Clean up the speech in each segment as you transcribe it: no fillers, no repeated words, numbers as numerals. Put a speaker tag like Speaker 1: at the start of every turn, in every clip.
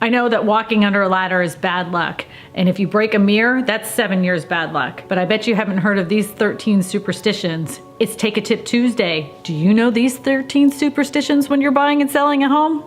Speaker 1: I know that walking under a ladder is bad luck, and if you break a mirror, that's 7 years bad luck. But I bet you haven't heard of these 13 superstitions. It's Take a Tip Tuesday. Do you know these 13 superstitions when you're buying and selling a home?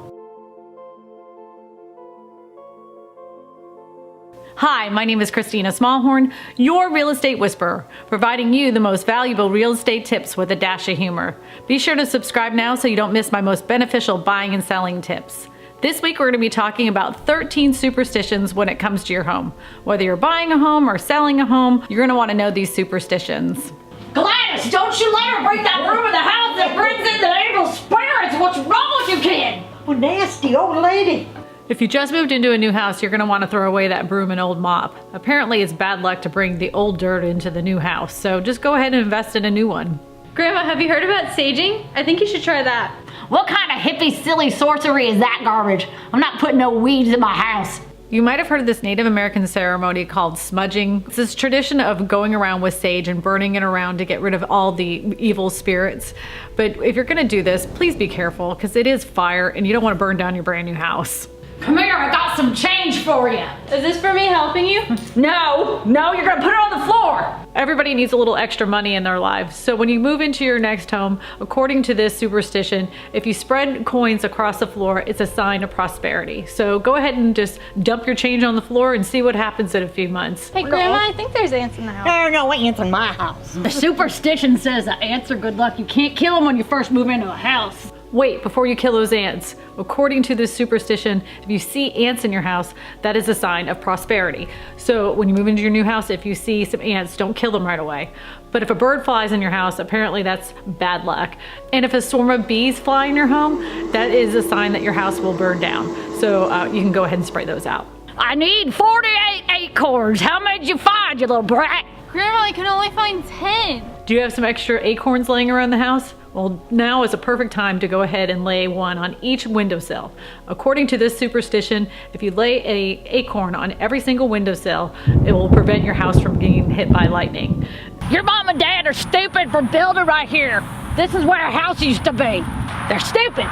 Speaker 1: Hi, my name is Kristina Smallhorn, your real estate whisperer, providing you the most valuable real estate tips with a dash of humor. Be sure to subscribe now so you don't miss my most beneficial buying and selling tips. This week we're going to be talking about 13 superstitions when it comes to your home. Whether you're buying a home or selling a home, you're going to want to know these superstitions.
Speaker 2: Gladys, don't you let her break that room in the house that brings in the evil spirits! What's wrong with you, kid?
Speaker 3: Oh, nasty old lady.
Speaker 1: If you just moved into a new house, you're going to want to throw away that broom and old mop. Apparently it's bad luck to bring the old dirt into the new house, so just go ahead and invest in a new one.
Speaker 4: Grandma, have you heard about saging? I think you should try that.
Speaker 2: What kind of hippie, silly sorcery is that garbage? I'm not putting no weeds in my house.
Speaker 1: You might have heard of this Native American ceremony called smudging. It's this tradition of going around with sage and burning it around to get rid of all the evil spirits. But if you're going to do this, please be careful because it is fire and you don't want to burn down your brand new house.
Speaker 2: Come here, I got some change for you.
Speaker 4: Is this for me helping you?
Speaker 2: No, you're gonna put it on the floor.
Speaker 1: Everybody needs a little extra money in their lives. So when you move into your next home, according to this superstition, if you spread coins across the floor, it's a sign of prosperity. So go ahead and just dump your change on the floor and see what happens in a few months.
Speaker 4: Hey, Grandma, I think there's ants in the house.
Speaker 3: There are no ants in my house.
Speaker 2: The superstition says that ants are good luck. You can't kill them when you first move into a house.
Speaker 1: Wait, before you kill those ants. According to this superstition, if you see ants in your house, that is a sign of prosperity. So when you move into your new house, if you see some ants, don't kill them right away. But if a bird flies in your house, apparently that's bad luck. And if a swarm of bees fly in your home, that is a sign that your house will burn down. So you can go ahead and spray those out.
Speaker 2: I need 48 acorns. How many did you find, you little brat?
Speaker 4: Grandma, I can only find 10.
Speaker 1: Do you have some extra acorns laying around the house? Well, now is a perfect time to go ahead and lay one on each windowsill. According to this superstition, if you lay an acorn on every single windowsill, it will prevent your house from being hit by lightning.
Speaker 2: Your mom and dad are stupid for building right here. This is where a house used to be. They're stupid.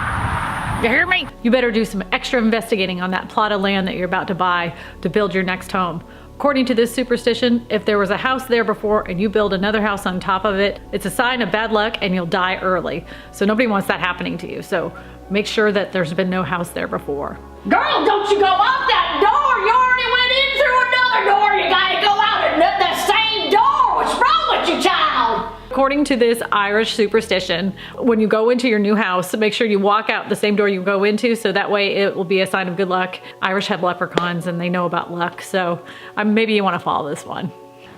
Speaker 2: You hear me?
Speaker 1: You better do some extra investigating on that plot of land that you're about to buy to build your next home. According to this superstition, if there was a house there before and you build another house on top of it, it's a sign of bad luck and you'll die early. So nobody wants that happening to you. So make sure that there's been no house there before.
Speaker 2: Girl, don't you go out that door. You already went in through another door. You gotta go out the same door. What's wrong with you, child?
Speaker 1: According to this Irish superstition, when you go into your new house, make sure you walk out the same door you go into, so that way it will be a sign of good luck. Irish have leprechauns and they know about luck, so maybe you want to follow this one.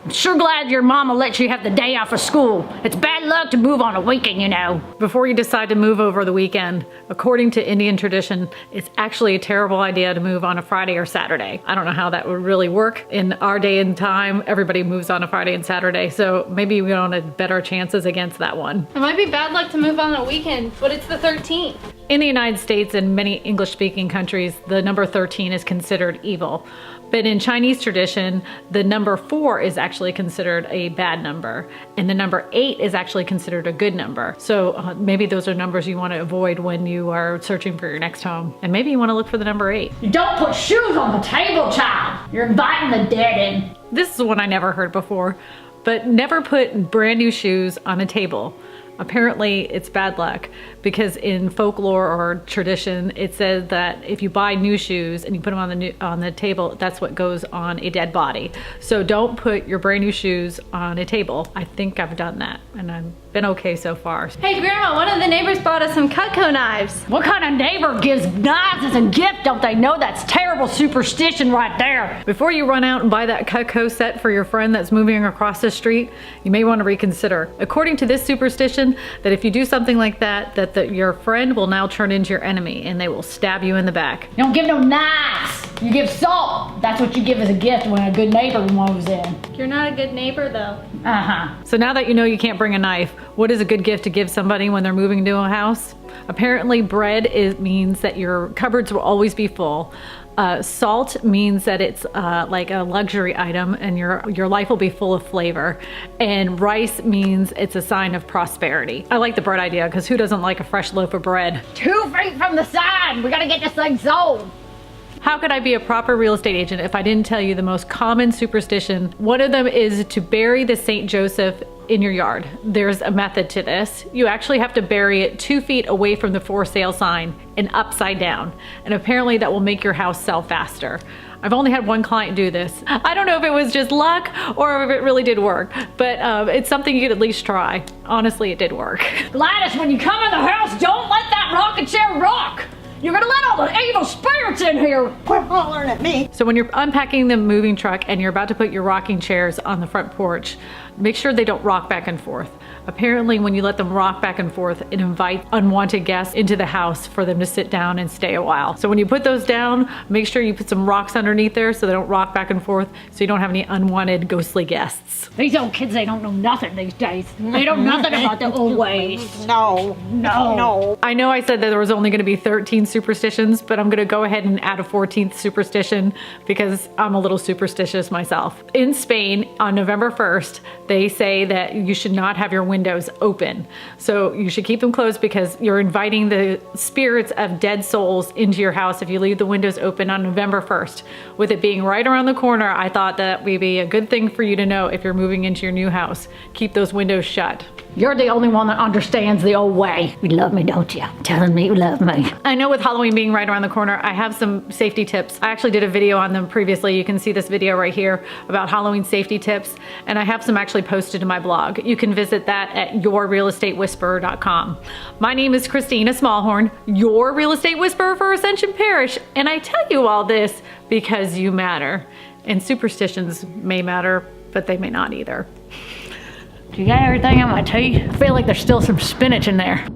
Speaker 2: I'm sure glad your mama let you have the day off of school. It's bad luck to move on a weekend, you know.
Speaker 1: Before you decide to move over the weekend, according to Indian tradition, it's actually a terrible idea to move on a Friday or Saturday. I don't know how that would really work. In our day and time, everybody moves on a Friday and Saturday, so maybe we want to bet our chances against that one.
Speaker 4: It might be bad luck to move on a weekend, but it's the 13th.
Speaker 1: In the United States and many English-speaking countries, the number 13 is considered evil. But in Chinese tradition, the number 4 is actually considered a bad number, and the number 8 is actually considered a good number. So maybe those are numbers you want to avoid when you are searching for your next home. And maybe you want to look for the number 8.
Speaker 2: You don't put shoes on the table, child. You're inviting the dead in.
Speaker 1: This is one I never heard before, but never put brand new shoes on a table. Apparently it's bad luck because in folklore or tradition it says that if you buy new shoes and you put them on the table, that's what goes on a dead body. So don't put your brand new shoes on a table. I think I've done that and I've been okay so far.
Speaker 4: Hey Grandma, one of the neighbors bought us some Cutco knives.
Speaker 2: What kind of neighbor gives knives as a gift? Don't they know that's terrible superstition right there?
Speaker 1: Before you run out and buy that Cutco set for your friend that's moving across the street, you may want to reconsider. According to this superstition, that if you do something like that, your friend will now turn into your enemy and they will stab you in the back.
Speaker 2: You don't give no knives. You give salt. That's what you give as a gift when a good neighbor moves in.
Speaker 4: You're not a good neighbor though.
Speaker 1: So now that you know you can't bring a knife, what is a good gift to give somebody when they're moving into a house? Apparently bread means that your cupboards will always be full. Salt means that it's like a luxury item and your life will be full of flavor. And rice means it's a sign of prosperity. I like the bread idea because who doesn't like a fresh loaf of bread?
Speaker 2: 2 feet from the side. We gotta get this thing sold.
Speaker 1: How could I be a proper real estate agent if I didn't tell you the most common superstition? One of them is to bury the St. Joseph in your yard. There's a method to this. You actually have to bury it 2 feet away from the for sale sign and upside down. And apparently that will make your house sell faster. I've only had one client do this. I don't know if it was just luck or if it really did work, but it's something you could at least try. Honestly, it did work.
Speaker 2: Gladys, when you come in the house, don't let that rocking chair rock. You're gonna let all the evil spirits in here.
Speaker 3: Quit hollering at me.
Speaker 1: So when you're unpacking the moving truck and you're about to put your rocking chairs on the front porch, make sure they don't rock back and forth. Apparently when you let them rock back and forth, it invites unwanted guests into the house for them to sit down and stay a while. So when you put those down, make sure you put some rocks underneath there so they don't rock back and forth, so you don't have any unwanted ghostly guests.
Speaker 2: These old kids, they don't know nothing these days. They don't know nothing about the old ways.
Speaker 3: No.
Speaker 2: No.
Speaker 1: I know I said that there was only going to be 13 superstitions, but I'm going to go ahead and add a 14th superstition because I'm a little superstitious myself. In Spain, on November 1st, they say that you should not have your windows open. So you should keep them closed because you're inviting the spirits of dead souls into your house if you leave the windows open on November 1st. With it being right around the corner, I thought that would be a good thing for you to know if you're moving into your new house. Keep those windows shut.
Speaker 2: You're the only one that understands the old way. You love me, don't you? Telling me you love me.
Speaker 1: I know with Halloween being right around the corner, I have some safety tips. I actually did a video on them previously. You can see this video right here about Halloween safety tips, and I have some actually posted to my blog. You can visit that at yourrealestatewhisperer.com. My name is Kristina Smallhorn, your real estate whisperer for Ascension Parish, and I tell you all this because you matter. And superstitions may matter, but they may not either.
Speaker 2: Do you got everything on my teeth? I feel like there's still some spinach in there.